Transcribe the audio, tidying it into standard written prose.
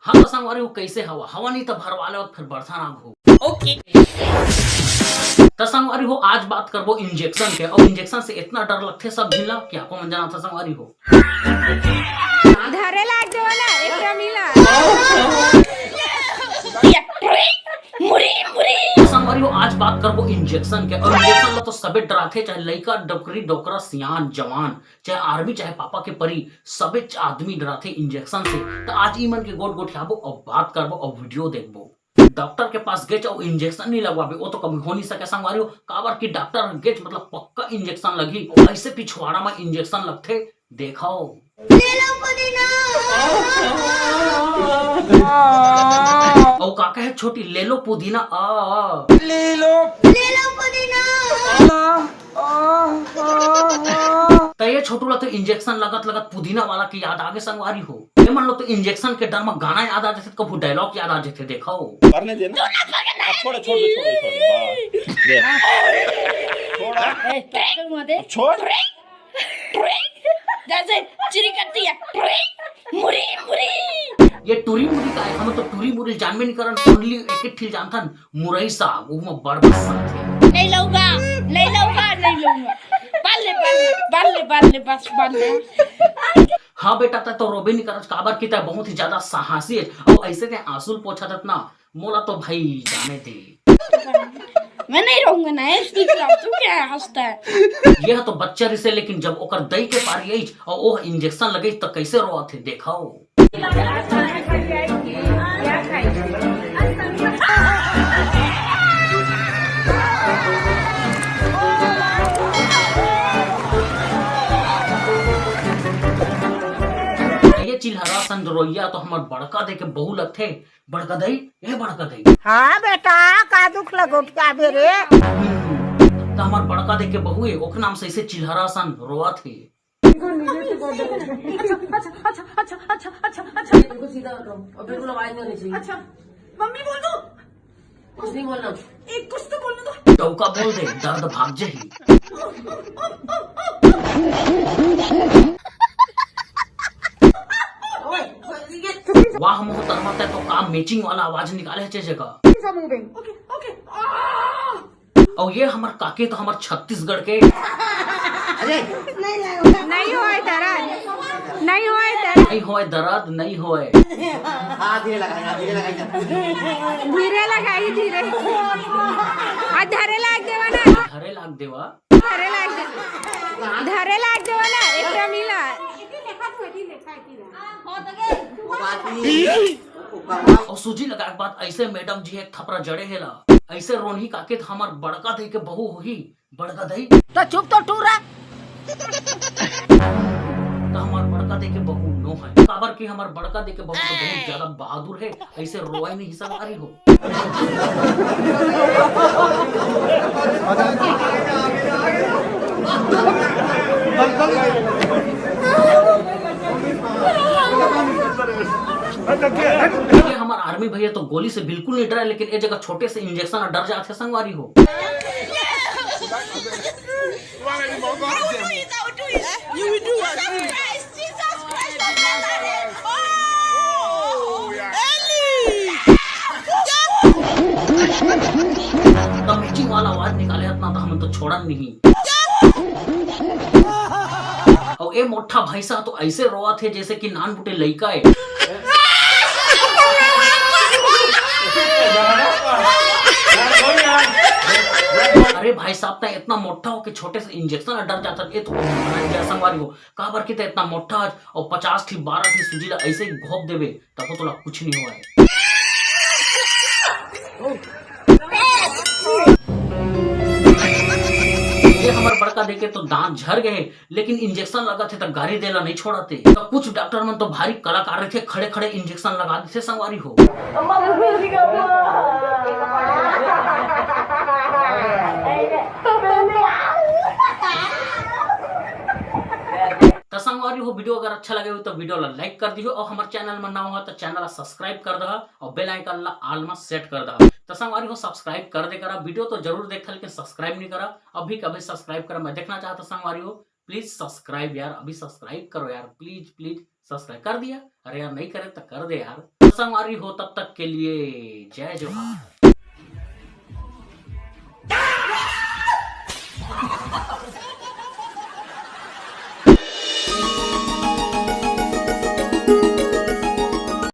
हाँ तो संगवारी हो कैसे हवा हवा नहीं तो भरवा ले और फिर बरसा ना हो। ओके तो संगवारी हो आज बात करबो इंजेक्शन के और इंजेक्शन से इतना डर लगते सब झिला कि आपको मन जाना था संगवारी हो। धरे लाग देवा ना एकरा मिला मुरी मुरी। तो संगवारी हो आज बात करबो इंजेक्शन के और इंजेक्शन में तो सबे डराते चाहे लड़का डोकरी डोकरा सियान जवान चाहे आर्मी चाहे पापा के परी सबे आदमी डराते इंजेक्शन से। तो आज ई मन के गोट गोठियाबो और बात करबो और वीडियो देखबो। डॉक्टर के पास गेच और इंजेक्शन नहीं लगवाबे वो तो कभी हो नहीं सके संगवारी हो। काबर की डॉक्टर गेच मतलब पक्का इंजेक्शन लगी ऐसे पिछवाड़ा में इंजेक्शन लगते देखो। और का कहे छोटी ले लो पुदीना ले लो पुदीना तो ये छोटू ला तो इंजेक्शन लगत लगत पुदीना वाला की याद आगे संगवारी हो। ये मान लो तो इंजेक्शन के डर में गाना याद आ जाते कभी डायलॉग याद आ जाते देखो। करने देना छोड़ छोड़ छोड़ छोड़ जैसे चिरी करती है मुरी मुरी। ये टूरी मुरी का है हम तो टूरी मुरी जान में नहीं करन ओनली एक ठीक जानथन मुरई साग वो में बड़ साथे नहीं लूंगा नहीं लूंगा नहीं लूंगा बाले बाले बाले बाले बस बाले। हाँ बेटा तो रोबे नहीं करत काबर की ता बहुत ही ज्यादा साहसी है और ऐसे ते आंसू पोछा ना मोला तो भाई जाने दे मैं नहीं रहूंगा ना इसलिए तू क्या हंसता है। यह तो बच्चा रिसे लेकिन जब ओकर दई के पारी आई और वो इंजेक्शन लगे तो कैसे रोआ थे देखो। ये चिल्हरा संजरोइया तो हमार बड़का दे के बहु लगथे बड़का दई ये बड़का दई। हाँ बेटा का दुख लगो क्या बेरे तो हमार बड़का दे के बहु है ओके नाम से इसे चिल्हरा सन रोआ थे। अच्छा मम्मी बोल दो कुछ नहीं बोलना एक कुछ तो बोलने दो। टौका बोल दे दर्द भाग जाही। वाह मोहतरमा ते तो काम मैचिंग वाला आवाज निकाले छे जगह। ओके ओके और ये हमार काके तो हमार छत्तीसगढ़ के नहीं होए दर्द नहीं होए दर्द नहीं होए दर्द नहीं होए धीरे लगाई धीरे धरे लाग देवा ना घरे लाग देवा धरे लाग देवा ना एकरा मिला और सूजी लगा के बाद ऐसे मैडम जी एक थपरा जड़े हेला ऐसे रोनी काके तो हमार बड़का दई के बहू होही बड़का दई तो चुप तो टूरा तो हमार बड़का दई के बहू नो है काबर की हमार बड़का दई के बहू तो बहुत ज्यादा बहादुर है ऐसे रोए नहीं हिस्सेदारी हो। ये हमार आर्मी भैया तो गोली से बिल्कुल नहीं डरा लेकिन ये जगह छोटे से इंजेक्शन डर जाते संगवारी हो। तो मैचिंग वाला आवाज निकाले इतना तो हम तो छोड़ा नहीं। और ये मोटा भैंसा तो ऐसे रोआ थे जैसे कि नान बुटे लइका है। अरे भाई साहब ता इतना मोटा हो कि छोटे से इंजेक्शन डर जाता ये तो संगवारी हो काबर की इतना मोटा और 50 थी 12 थी सुजीला ऐसे ही घोप देवे तब तो कुछ नहीं हुआ है। ये हमार बड़का देखे तो दांत झड़ गए लेकिन इंजेक्शन लगा थे तो गाड़ी देला नहीं छोड़ाते। तो कुछ डॉक्टर मन तो भारी कलाकार रहे थे खड़े खड़े इंजेक्शन लगा देते संगवारी हो। तो संगवारी हो वीडियो अगर अच्छा लगे हो तो वीडियो ला लाइक कर दियो और हमारे चैनल में ना हो तो चैनल ला सब्सक्राइब कर दहा और बेल आइकन ला ऑल में सेट कर दहा। तो संगवारी हो सब्सक्राइब कर दे करा वीडियो तो जरूर देखा लेकिन सब्सक्राइब नहीं करा अभी कभी सब्सक्राइब करा मैं देखना चाहता संगवारी हो प्लीज सब्सक्राइब यार अभी सब्सक्राइब करो यार प्लीज प्लीज सब्सक्राइब कर दिया। अरे यार नहीं करे तो कर दे यार। संगवारी हो तब तक के लिए जय जोहार।